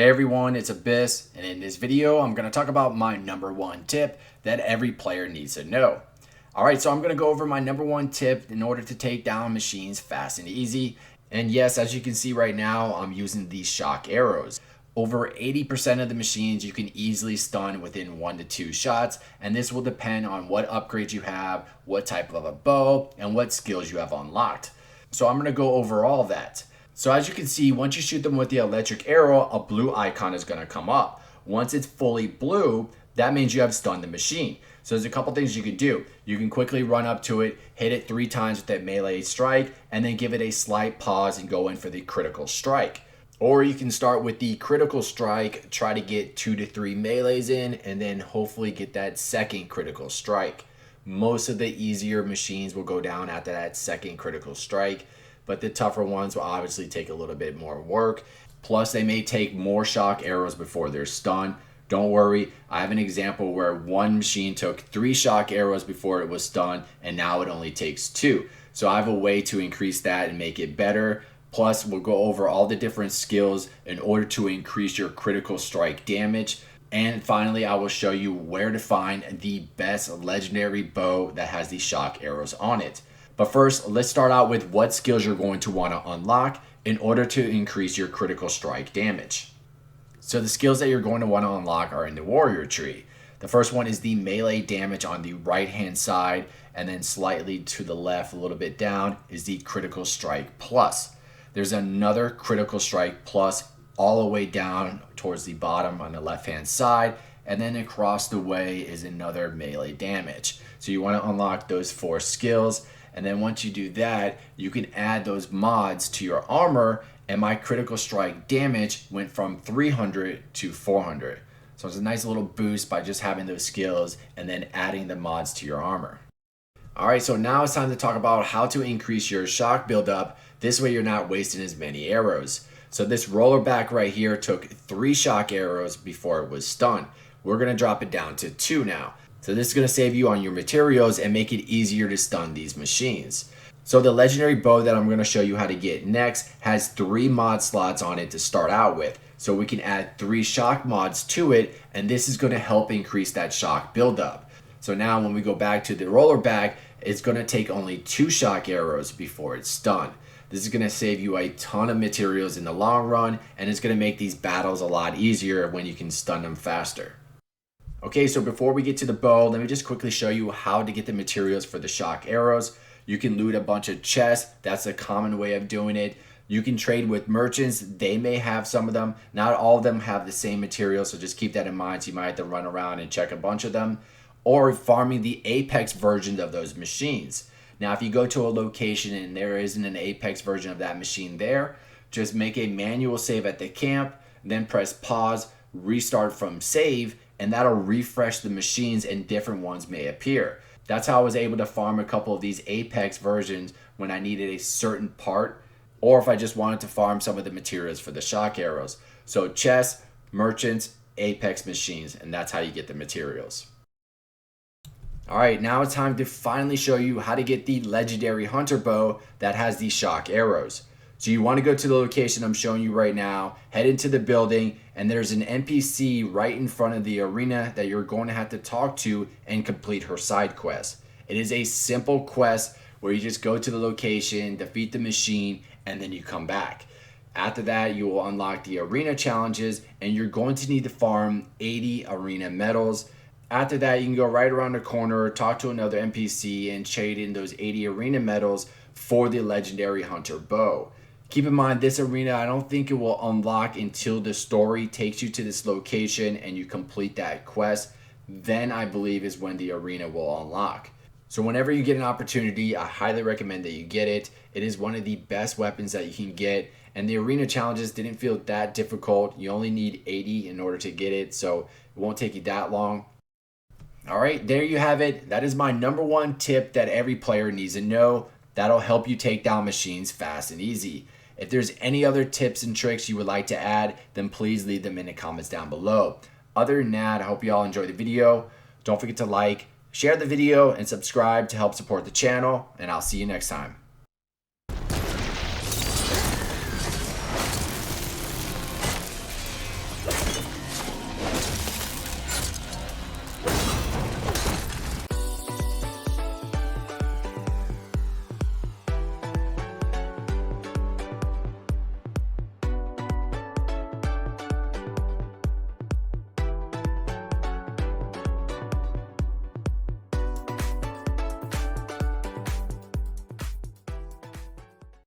Hey everyone, it's Abyss, and in this video I'm going to talk about my number one tip that every player needs to know. Alright, so I'm going to go over my number one tip in order to take down machines fast and easy. And yes, as you can see right now, I'm using these shock arrows. Over 80% of the machines you can easily stun within 1 to 2 shots, and this will depend on what upgrades you have, what type of a bow, and what skills you have unlocked. So I'm going to go over all of that. So as you can see, once you shoot them with the electric arrow, a blue icon is going to come up. Once it's fully blue, that means you have stunned the machine. So there's a couple things you can do. You can quickly run up to it, hit it 3 times with that melee strike, and then give it a slight pause and go in for the critical strike. Or you can start with the critical strike, try to get 2 to 3 melees in, and then hopefully get that second critical strike. Most of the easier machines will go down after that second critical strike, but the tougher ones will obviously take a little bit more work. Plus, they may take more shock arrows before they're stunned. Don't worry, I have an example where one machine took 3 shock arrows before it was stunned, and now it only takes 2. So I have a way to increase that and make it better. Plus, we'll go over all the different skills in order to increase your critical strike damage. And finally, I will show you where to find the best legendary bow that has the shock arrows on it. But first, let's start out with what skills you're going to want to unlock in order to increase your critical strike damage. So the skills that you're going to want to unlock are in the warrior tree. The first one is the melee damage on the right hand side, and then slightly to the left, a little bit down, is the critical strike plus. There's another critical strike plus all the way down towards the bottom on the left hand side, and then across the way is another melee damage. So you want to unlock those 4 skills. And then once you do that, you can add those mods to your armor, and my critical strike damage went from 300 to 400. So it's a nice little boost by just having those skills and then adding the mods to your armor. Alright, so now it's time to talk about how to increase your shock buildup. This way you're not wasting as many arrows. So this roller back right here took 3 shock arrows before it was stunned. We're going to drop it down to 2 now. So this is going to save you on your materials and make it easier to stun these machines. So the legendary bow that I'm going to show you how to get next has 3 mod slots on it to start out with. So we can add 3 shock mods to it, and this is going to help increase that shock buildup. So now when we go back to the roller back, it's going to take only 2 shock arrows before it's stunned. This is going to save you a ton of materials in the long run, and it's going to make these battles a lot easier when you can stun them faster. Okay, so before we get to the bow, let me just quickly show you how to get the materials for the shock arrows. You can loot a bunch of chests. That's a common way of doing it. You can trade with merchants. They may have some of them. Not all of them have the same material, so just keep that in mind. So you might have to run around and check a bunch of them. Or farming the Apex versions of those machines. Now, if you go to a location and there isn't an Apex version of that machine there, just make a manual save at the camp, then press pause, restart from save, and that'll refresh the machines and different ones may appear. That's how I was able to farm a couple of these Apex versions when I needed a certain part, or if I just wanted to farm some of the materials for the shock arrows. So chests, merchants, Apex machines, and that's how you get the materials. Alright, now it's time to finally show you how to get the legendary hunter bow that has these shock arrows. So you want to go to the location I'm showing you right now, head into the building, and there's an NPC right in front of the arena that you're going to have to talk to and complete her side quest. It is a simple quest where you just go to the location, defeat the machine, and then you come back. After that, you will unlock the arena challenges, and you're going to need to farm 80 arena medals. After that, you can go right around the corner, talk to another NPC, and trade in those 80 arena medals for the legendary hunter bow. Keep in mind, this arena, I don't think it will unlock until the story takes you to this location and you complete that quest. Then I believe is when the arena will unlock. So whenever you get an opportunity, I highly recommend that you get it. It is one of the best weapons that you can get. And the arena challenges didn't feel that difficult. You only need 80 in order to get it, so it won't take you that long. Alright, there you have it. That is my number one tip that every player needs to know. That'll help you take down machines fast and easy. If there's any other tips and tricks you would like to add, then please leave them in the comments down below. Other than that, I hope you all enjoyed the video. Don't forget to like, share the video, and subscribe to help support the channel, and I'll see you next time.